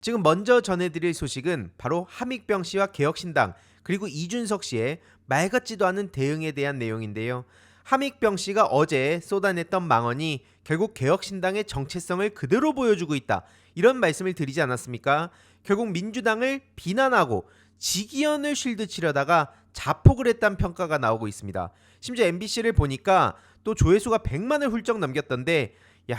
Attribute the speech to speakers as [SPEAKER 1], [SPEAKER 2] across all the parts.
[SPEAKER 1] 지금 먼저 전해드릴 소식은 바로 함익병 씨와 개혁신당 그리고 이준석 씨의 말 같지도 않은 대응에 대한 내용인데요. 함익병 씨가 어제 쏟아냈던 망언이 결국 개혁신당의 정체성을 그대로 보여주고 있다. 이런 말씀을 드리지 않았습니까? 결국 민주당을 비난하고 직위원을 쉴드 치려다가 자폭을 했다는 평가가 나오고 있습니다. 심지어 MBC를 보니까 또 조회수가 100만을 훌쩍 넘겼던데 야,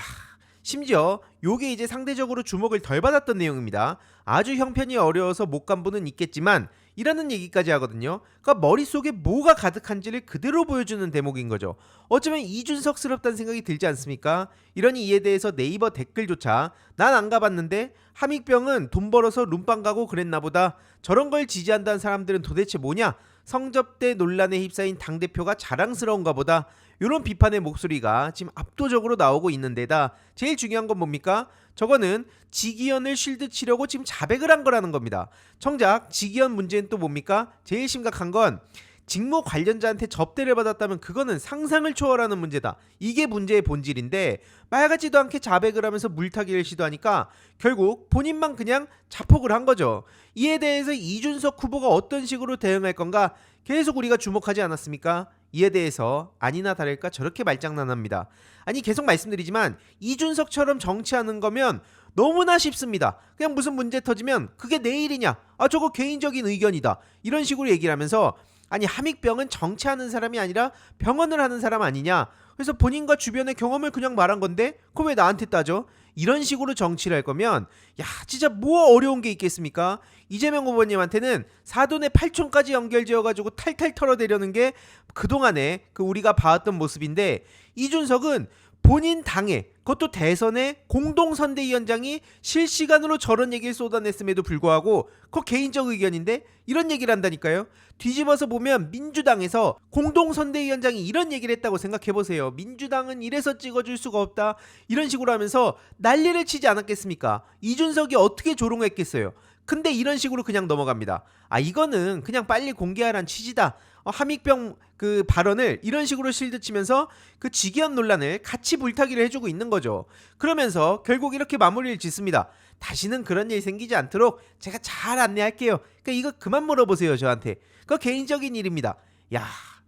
[SPEAKER 1] 심지어 요게 이제 상대적으로 주목을 덜 받았던 내용입니다. 아주 형편이 어려워서 못 간 분은 있겠지만 이라는 얘기까지 하거든요. 그러니까 머릿속에 뭐가 가득한지를 그대로 보여주는 대목인 거죠. 어쩌면 이준석스럽다는 생각이 들지 않습니까? 이러니 이에 대해서 네이버 댓글조차 난 안 가봤는데 함익병은 돈 벌어서 룸빵 가고 그랬나 보다. 저런 걸 지지한다는 사람들은 도대체 뭐냐? 성접대 논란에 휩싸인 당대표가 자랑스러운가 보다. 이런 비판의 목소리가 지금 압도적으로 나오고 있는 데다 제일 중요한 건 뭡니까? 저거는 직위원을 쉴드 치려고 지금 자백을 한 거라는 겁니다. 정작 직위원 문제는 또 뭡니까? 제일 심각한 건 직무 관련자한테 접대를 받았다면 그거는 상상을 초월하는 문제다. 이게 문제의 본질인데 말 같지도 않게 자백을 하면서 물타기를 시도하니까 결국 본인만 그냥 자폭을 한 거죠. 이에 대해서 이준석 후보가 어떤 식으로 대응할 건가 계속 우리가 주목하지 않았습니까? 이에 대해서 아니나 다를까 저렇게 말장난합니다. 아니 계속 말씀드리지만 이준석처럼 정치하는 거면 너무나 쉽습니다. 그냥 무슨 문제 터지면 그게 내 일이냐? 아 저거 개인적인 의견이다. 이런 식으로 얘기를 하면서 아니 함익병은 정치하는 사람이 아니라 병원을 하는 사람 아니냐? 그래서 본인과 주변의 경험을 그냥 말한 건데 그거 왜 나한테 따져? 이런 식으로 정치를 할 거면 야 진짜 뭐 어려운 게 있겠습니까? 이재명 후보님한테는 사돈의 팔촌까지 연결지어가지고 탈탈 털어대려는 게 그동안에 그 우리가 봐왔던 모습인데 이준석은 본인 당에 그것도 대선의 공동선대위원장이 실시간으로 저런 얘기를 쏟아냈음에도 불구하고 그거 개인적 의견인데 이런 얘기를 한다니까요. 뒤집어서 보면 민주당에서 공동선대위원장이 이런 얘기를 했다고 생각해보세요. 민주당은 이래서 찍어줄 수가 없다 이런 식으로 하면서 난리를 치지 않았겠습니까? 이준석이 어떻게 조롱했겠어요. 근데 이런 식으로 그냥 넘어갑니다. 아 이거는 그냥 빨리 공개하란 취지다. 함익병 그 발언을 이런 식으로 실드치면서 그 직위원 논란을 같이 불타기를 해주고 있는 거죠. 그러면서 결국 이렇게 마무리를 짓습니다. 다시는 그런 일 생기지 않도록 제가 잘 안내할게요. 그러니까 이거 그만 물어보세요 저한테. 그거 개인적인 일입니다. 야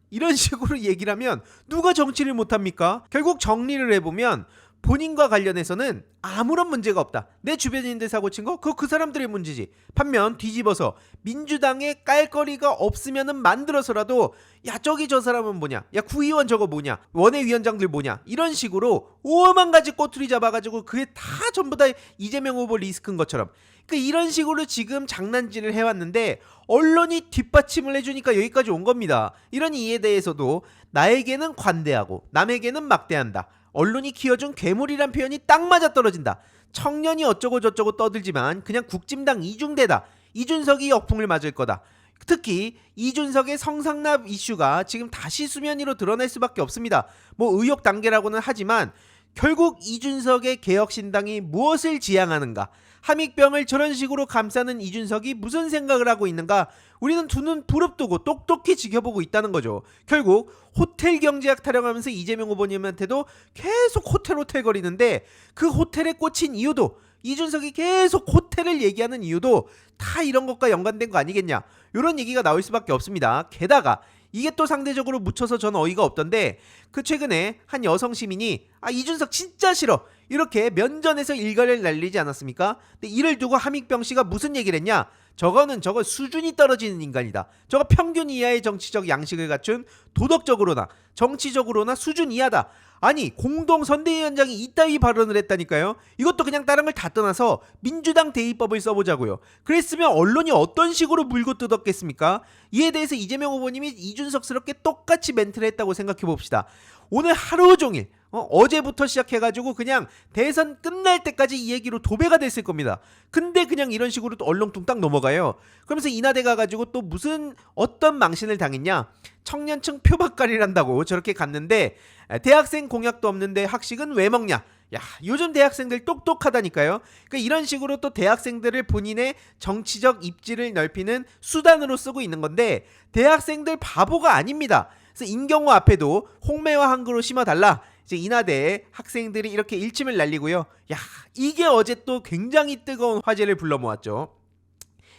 [SPEAKER 1] 이런 식으로 얘기를 하면 누가 정치를 못합니까? 결국 정리를 해보면 본인과 관련해서는 아무런 문제가 없다. 내 주변인들 사고 친 거? 그거 그 사람들의 문제지. 반면 뒤집어서 민주당에 깔거리가 없으면은 만들어서라도 야 저기 저 사람은 뭐냐? 야 구의원 저거 뭐냐? 원외위원장들 뭐냐? 이런 식으로 5만 가지 꼬투리 잡아가지고 그게 다 전부 다 이재명 후보 리스크인 것처럼 그러니까 이런 식으로 지금 장난질을 해왔는데 언론이 뒷받침을 해주니까 여기까지 온 겁니다. 이런 이에 대해서도 나에게는 관대하고 남에게는 막대한다. 언론이 키워준 괴물이란 표현이 딱 맞아떨어진다. 청년이 어쩌고 저쩌고 떠들지만 그냥 국진당 이중대다. 이준석이 역풍을 맞을 거다. 특히 이준석의 성상납 이슈가 지금 다시 수면 위로 드러날 수밖에 없습니다. 뭐 의혹 단계라고는 하지만 결국 이준석의 개혁신당이 무엇을 지향하는가? 함익병을 저런 식으로 감싸는 이준석이 무슨 생각을 하고 있는가? 우리는 두 눈 부릅뜨고 똑똑히 지켜보고 있다는 거죠. 결국 호텔 경제학 타령하면서 이재명 후보님한테도 계속 호텔 거리는데 그 호텔에 꽂힌 이유도 이준석이 계속 호텔을 얘기하는 이유도 다 이런 것과 연관된 거 아니겠냐? 이런 얘기가 나올 수밖에 없습니다. 게다가 이게 또 상대적으로 묻혀서 저는 어이가 없던데 그 최근에 한 여성 시민이 아 이준석 진짜 싫어 이렇게 면전에서 일갈을 날리지 않았습니까? 근데 이를 두고 함익병 씨가 무슨 얘기를 했냐? 저거 수준이 떨어지는 인간이다. 저거 평균 이하의 정치적 양식을 갖춘 도덕적으로나 정치적으로나 수준 이하다. 아니 공동선대위원장이 이따위 발언을 했다니까요. 이것도 그냥 다른 걸 다 떠나서 민주당 대의법을 써보자고요. 그랬으면 언론이 어떤 식으로 물고 뜯었겠습니까? 이에 대해서 이재명 후보님이 이준석스럽게 똑같이 멘트를 했다고 생각해봅시다. 오늘 하루 종일 어제부터 시작해가지고 그냥 대선 끝날 때까지 이 얘기로 도배가 됐을 겁니다. 근데 그냥 이런 식으로 또 얼렁뚱땅 넘어가요. 그러면서 이나대 가가지고 또 무슨 어떤 망신을 당했냐? 청년층 표박갈이란다고 저렇게 갔는데 대학생 공약도 없는데 학식은 왜 먹냐? 야 요즘 대학생들 똑똑하다니까요. 그러니까 이런 식으로 또 대학생들을 본인의 정치적 입지를 넓히는 수단으로 쓰고 있는 건데 대학생들 바보가 아닙니다. 그래서 임경호 앞에도 홍매화 한 그루 심어달라 이제 인하대 학생들이 이렇게 일침을 날리고요. 야, 이게 어제 또 굉장히 뜨거운 화제를 불러 모았죠.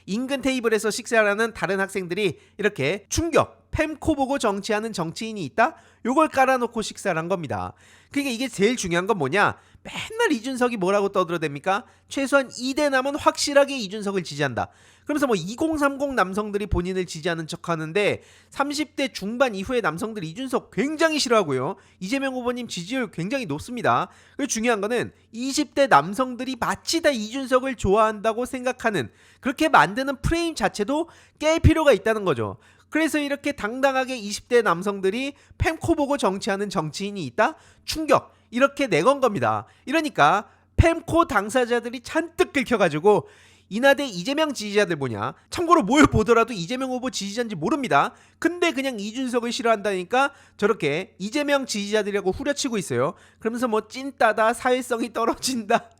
[SPEAKER 1] 인근 테이블에서 식사를 하는 다른 학생들이 이렇게 충격, fem코 보고 정치하는 정치인이 있다? 요걸 깔아놓고 식사를 한 겁니다. 그러니까 이게 제일 중요한 건 뭐냐? 맨날 이준석이 뭐라고 떠들어댑니까? 최소한 2대 남은 확실하게 이준석을 지지한다. 그러면서 뭐 2030 남성들이 본인을 지지하는 척 하는데 30대 중반 이후의 남성들이 이준석 굉장히 싫어하고요. 이재명 후보님 지지율 굉장히 높습니다. 그리고 중요한 거는 20대 남성들이 마치 다 이준석을 좋아한다고 생각하는 그렇게 만드는 프레임 자체도 깰 필요가 있다는 거죠. 그래서 이렇게 당당하게 20대 남성들이 fem코 보고 정치하는 정치인이 있다? 충격! 이렇게 내건 겁니다. 이러니까 fem코 당사자들이 잔뜩 긁혀가지고 인하대 이재명 지지자들 뭐냐? 참고로 뭘 보더라도 이재명 후보 지지자인지 모릅니다. 근데 그냥 이준석을 싫어한다니까 저렇게 이재명 지지자들이라고 후려치고 있어요. 그러면서 뭐 찐따다, 사회성이 떨어진다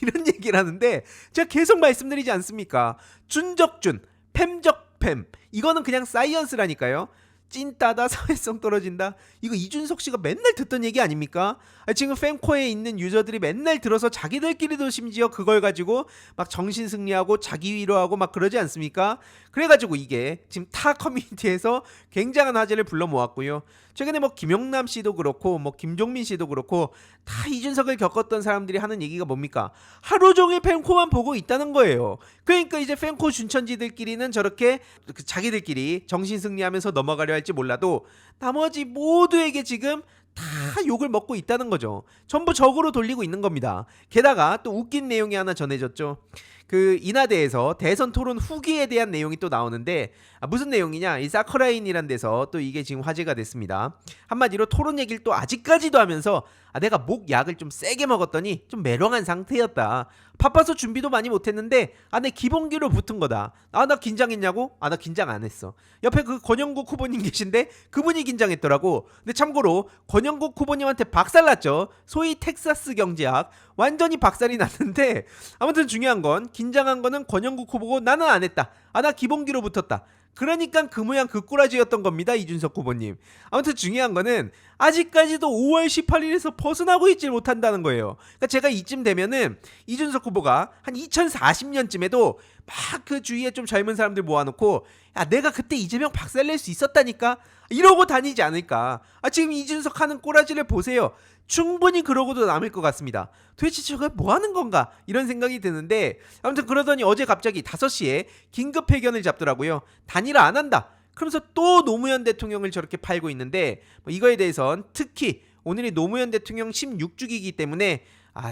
[SPEAKER 1] 이런 얘기를 하는데 제가 계속 말씀드리지 않습니까? 준적준, 팸적팸 이거는 그냥 사이언스라니까요. 찐따다, 사회성 떨어진다. 이거 이준석 씨가 맨날 듣던 얘기 아닙니까? 지금 fem코에 있는 유저들이 맨날 들어서 자기들끼리도 심지어 그걸 가지고 막 정신 승리하고 자기 위로하고 막 그러지 않습니까? 그래가지고 이게 지금 타 커뮤니티에서 굉장한 화제를 불러 모았고요. 최근에 뭐 김용남 씨도 그렇고 뭐 김종민 씨도 그렇고 다 이준석을 겪었던 사람들이 하는 얘기가 뭡니까? 하루 종일 fem코만 보고 있다는 거예요. 그러니까 이제 fem코 준천지들끼리는 저렇게 자기들끼리 정신 승리하면서 넘어가려 할지 몰라도 나머지 모두에게 지금 다 욕을 먹고 있다는 거죠. 전부 적으로 돌리고 있는 겁니다. 게다가 또 웃긴 내용이 하나 전해졌죠. 그 인하대에서 대선 토론 후기에 대한 내용이 또 나오는데 무슨 내용이냐? 이 사커라인이란 데서 또 이게 지금 화제가 됐습니다. 한마디로 토론 얘기를 또 아직까지도 하면서 내가 목 약을 좀 세게 먹었더니 좀 메롱한 상태였다. 바빠서 준비도 많이 못했는데 내 기본기로 붙은 거다. 나 긴장했냐고? 나 긴장 안 했어. 옆에 그 권영국 후보님 계신데 그분이 긴장했더라고. 근데 참고로 권영국 후보님한테 박살났죠. 소위 텍사스 경제학 완전히 박살이 났는데 아무튼 중요한 건 긴장한 거는 권영국 후보고 나는 안 했다. 나 기본기로 붙었다. 그러니까 그 모양 그 꼬라지였던 겁니다. 이준석 후보님. 아무튼 중요한 거는 아직까지도 5월 18일에서 벗어나고 있지 못한다는 거예요. 그러니까 제가 이쯤 되면은 이준석 후보가 한 2040년쯤에도 막 그 주위에 좀 젊은 사람들 모아놓고 내가 그때 이재명 박살낼 수 있었다니까 이러고 다니지 않을까. 지금 이준석 하는 꼬라지를 보세요. 충분히 그러고도 남을 것 같습니다. 도대체 저거 뭐 하는 건가? 이런 생각이 드는데 아무튼 그러더니 어제 갑자기 5시에 긴급 회견을 잡더라고요. 단일화 안 한다. 그러면서 또 노무현 대통령을 저렇게 팔고 있는데 이거에 대해선 특히 오늘이 노무현 대통령 16주기이기 때문에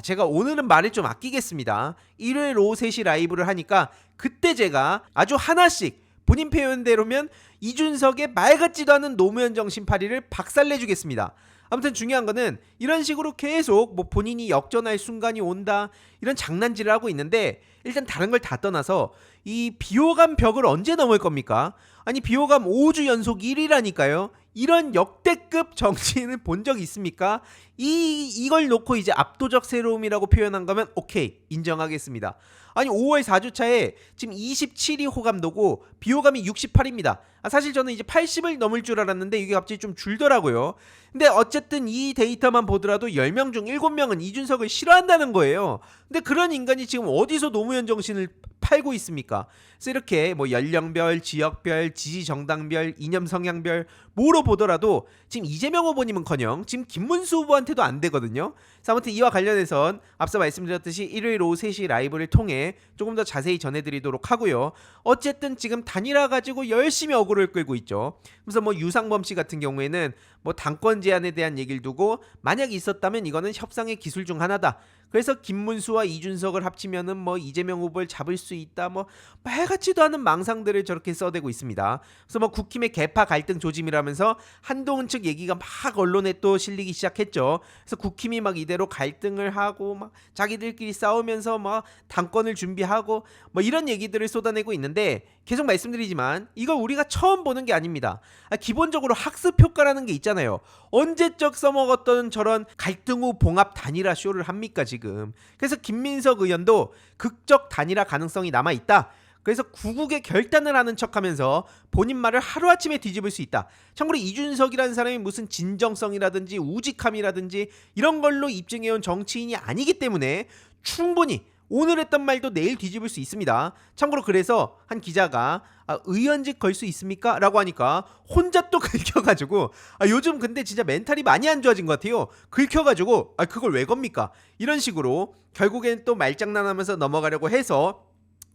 [SPEAKER 1] 제가 오늘은 말을 좀 아끼겠습니다. 일요일 오후 3시 라이브를 하니까 그때 제가 아주 하나씩 본인 표현대로면 이준석의 말 같지도 않은 노무현 정신파리를 박살내주겠습니다. 아무튼 중요한 거는 이런 식으로 계속 뭐 본인이 역전할 순간이 온다 이런 장난질을 하고 있는데 일단 다른 걸 다 떠나서 이 비호감 벽을 언제 넘을 겁니까? 아니 비호감 5주 연속 1위라니까요. 이런 역대급 정치인을 본 적 있습니까? 이걸 놓고 이제 압도적 새로움이라고 표현한 거면 오케이 인정하겠습니다. 아니 5월 4주차에 지금 27위 호감도고 비호감이 68입니다. 사실 저는 이제 80을 넘을 줄 알았는데 이게 갑자기 좀 줄더라고요. 근데 어쨌든 이 데이터만 보더라도 10명 중 7명은 이준석을 싫어한다는 거예요. 근데 그런 인간이 지금 어디서 노무현 정신을 팔고 있습니까? 그래서 이렇게 뭐 연령별, 지역별, 지지 정당별, 이념 성향별 뭐로 보더라도 지금 이재명 후보님은커녕 지금 김문수 후보한테도 안 되거든요. 그래서 아무튼 이와 관련해선 앞서 말씀드렸듯이 일요일 오후 3시 라이브를 통해 조금 더 자세히 전해드리도록 하고요. 어쨌든 지금 단일화 가지고 열심히 어그로를 끌고 있죠. 그래서 뭐 유상범 씨 같은 경우에는 뭐 당권 제한에 대한 얘기를 두고 만약 있었다면 이거는 협상의 기술 중 하나다. 그래서 김문수와 이준석을 합치면은 뭐 이재명 후보를 잡을 수 있다. 뭐 말 같지도 않은 망상들을 저렇게 써대고 있습니다. 그래서 뭐 국힘의 개파 갈등 조짐이라면서 한동훈 측 얘기가 막 언론에 또 실리기 시작했죠. 그래서 국힘이 막 이대로 갈등을 하고 막 자기들끼리 싸우면서 막 당권을 준비하고 뭐 이런 얘기들을 쏟아내고 있는데 계속 말씀드리지만 이걸 우리가 처음 보는 게 아닙니다. 기본적으로 학습 효과라는 게 있잖아요. 언제적 써먹었던 저런 갈등 후 봉합 단일화 쇼를 합니까 지금. 그래서 김민석 의원도 극적 단일화 가능성이 남아있다. 그래서 구국의 결단을 하는 척하면서 본인 말을 하루아침에 뒤집을 수 있다. 참고로 이준석이라는 사람이 무슨 진정성이라든지 우직함이라든지 이런 걸로 입증해온 정치인이 아니기 때문에 충분히 오늘 했던 말도 내일 뒤집을 수 있습니다. 참고로 그래서 한 기자가 의원직 걸 수 있습니까? 라고 하니까 혼자 또 긁혀가지고 요즘 근데 진짜 멘탈이 많이 안 좋아진 것 같아요. 긁혀가지고 그걸 왜 겁니까? 이런 식으로 결국엔 또 말장난하면서 넘어가려고 해서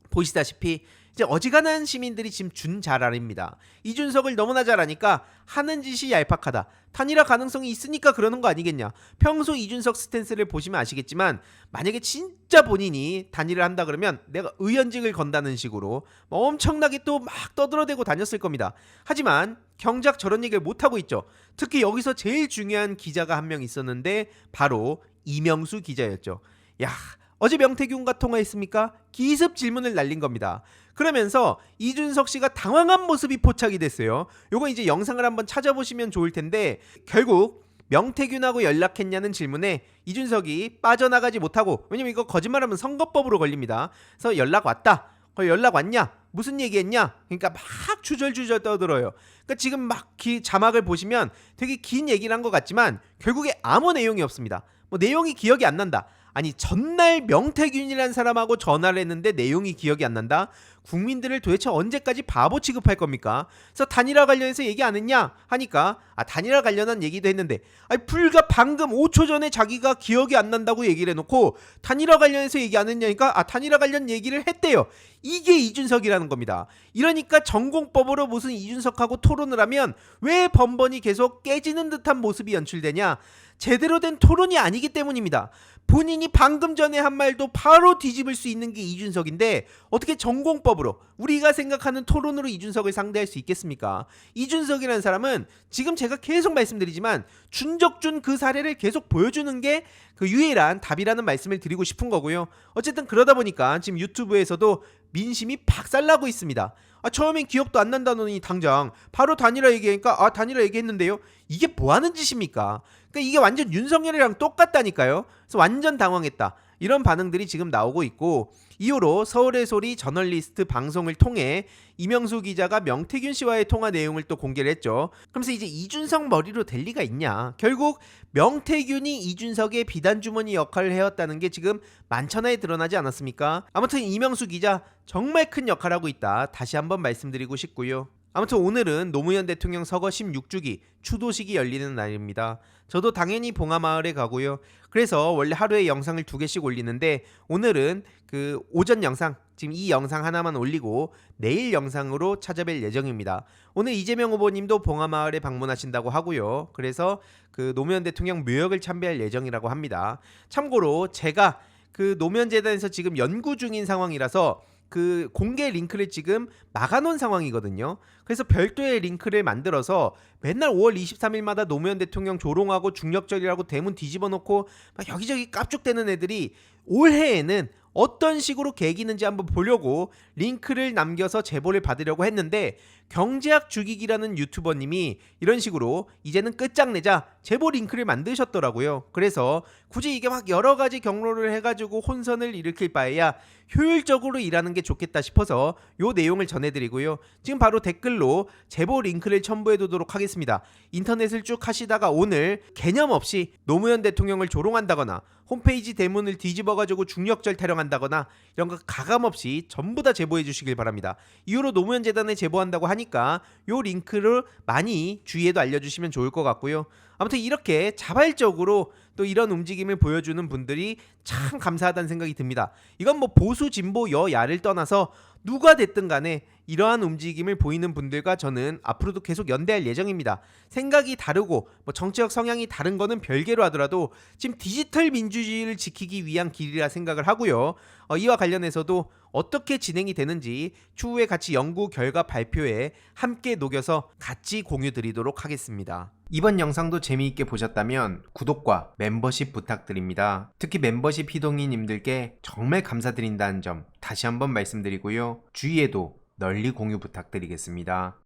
[SPEAKER 1] 보시다시피 이제 어지간한 시민들이 지금 잘 아닙니다. 이준석을 너무나 잘 아니까 하는 짓이 얄팍하다. 단일화 가능성이 있으니까 그러는 거 아니겠냐. 평소 이준석 스탠스를 보시면 아시겠지만 만약에 진짜 본인이 단일을 한다 그러면 내가 의원직을 건다는 식으로 엄청나게 또 막 떠들어대고 다녔을 겁니다. 하지만 경작 저런 얘기를 못하고 있죠. 특히 여기서 제일 중요한 기자가 한 명 있었는데 바로 이명수 기자였죠. 야, 어제 명태균과 통화했습니까? 기습 질문을 날린 겁니다. 그러면서 이준석 씨가 당황한 모습이 포착이 됐어요. 요거 이제 영상을 한번 찾아보시면 좋을 텐데 결국 명태균하고 연락했냐는 질문에 이준석이 빠져나가지 못하고, 왜냐면 이거 거짓말하면 선거법으로 걸립니다. 그래서 연락 왔다. 연락 왔냐? 무슨 얘기했냐? 그러니까 막 주절주절 떠들어요. 그러니까 지금 막 자막을 보시면 되게 긴 얘기를 한 것 같지만 결국에 아무 내용이 없습니다. 뭐 내용이 기억이 안 난다. 아니 전날 명태균이라는 사람하고 전화를 했는데 내용이 기억이 안 난다? 국민들을 도대체 언제까지 바보 취급할 겁니까? 그래서 단일화 관련해서 얘기 안 했냐? 하니까 단일화 관련한 얘기도 했는데 불과 방금 5초 전에 자기가 기억이 안 난다고 얘기를 해놓고 단일화 관련해서 얘기 안 했냐니까 단일화 관련 얘기를 했대요. 이게 이준석이라는 겁니다. 이러니까 전공법으로 무슨 이준석하고 토론을 하면 왜 번번이 계속 깨지는 듯한 모습이 연출되냐? 제대로 된 토론이 아니기 때문입니다. 본인이 방금 전에 한 말도 바로 뒤집을 수 있는 게 이준석인데 어떻게 전공법으로 우리가 생각하는 토론으로 이준석을 상대할 수 있겠습니까? 이준석이라는 사람은 지금 제가 계속 말씀드리지만 준적준 그 사례를 계속 보여주는 게 그 유일한 답이라는 말씀을 드리고 싶은 거고요. 어쨌든 그러다 보니까 지금 유튜브에서도 민심이 박살나고 있습니다. 처음엔 기억도 안 난다더니 당장 바로 단일화 얘기하니까 단일화 얘기했는데요. 이게 뭐 하는 짓입니까? 그러니까 이게 완전 윤석열이랑 똑같다니까요. 그래서 완전 당황했다. 이런 반응들이 지금 나오고 있고, 이후로 서울의 소리 저널리스트 방송을 통해 이명수 기자가 명태균 씨와의 통화 내용을 또 공개를 했죠. 그러면서 이제 이준석 머리로 될 리가 있냐. 결국 명태균이 이준석의 비단주머니 역할을 해왔다는 게 지금 만천하에 드러나지 않았습니까? 아무튼 이명수 기자 정말 큰 역할을 하고 있다. 다시 한번 말씀드리고 싶고요. 아무튼 오늘은 노무현 대통령 서거 16주기 추도식이 열리는 날입니다. 저도 당연히 봉하마을에 가고요. 그래서 원래 하루에 영상을 2개씩 올리는데 오늘은 그 오전 영상, 지금 이 영상 하나만 올리고 내일 영상으로 찾아뵐 예정입니다. 오늘 이재명 후보님도 봉하마을에 방문하신다고 하고요. 그래서 그 노무현 대통령 묘역을 참배할 예정이라고 합니다. 참고로 제가 그 노무현재단에서 지금 연구 중인 상황이라서 그 공개 링크를 지금 막아놓은 상황이거든요. 그래서 별도의 링크를 만들어서 맨날 5월 23일마다 노무현 대통령 조롱하고 중력절이라고 대문 뒤집어 놓고 막 여기저기 깝죽대는 애들이 올해에는 어떤 식으로 개기는지 한번 보려고 링크를 남겨서 제보를 받으려고 했는데 경제학 죽이기라는 유튜버님이 이런 식으로 이제는 끝장내자 제보 링크를 만드셨더라고요. 그래서 굳이 이게 막 여러 가지 경로를 해가지고 혼선을 일으킬 바에야 효율적으로 일하는 게 좋겠다 싶어서 요 내용을 전해드리고요. 지금 바로 댓글로 제보 링크를 첨부해두도록 하겠습니다. 인터넷을 쭉 하시다가 오늘 개념 없이 노무현 대통령을 조롱한다거나 홈페이지 대문을 뒤집어가지고 중력절 타령한다거나 이런 거 가감없이 전부 다 제보해 주시길 바랍니다. 이후로 노무현 재단에 제보한다고 하니까 요 링크를 많이 주위에도 알려주시면 좋을 것 같고요. 아무튼 이렇게 자발적으로 또 이런 움직임을 보여주는 분들이 참 감사하다는 생각이 듭니다. 이건 뭐 보수 진보 여야를 떠나서 누가 됐든 간에 이러한 움직임을 보이는 분들과 저는 앞으로도 계속 연대할 예정입니다. 생각이 다르고 뭐 정치적 성향이 다른 거는 별개로 하더라도 지금 디지털 민주주의를 지키기 위한 길이라 생각을 하고요. 이와 관련해서도 어떻게 진행이 되는지 추후에 같이 연구 결과 발표에 함께 녹여서 같이 공유 드리도록 하겠습니다. 이번 영상도 재미있게 보셨다면 구독과 멤버십 부탁드립니다. 특히 멤버십 희동이님들께 정말 감사드린다는 점 다시 한번 말씀드리고요. 주위에도 널리 공유 부탁드리겠습니다.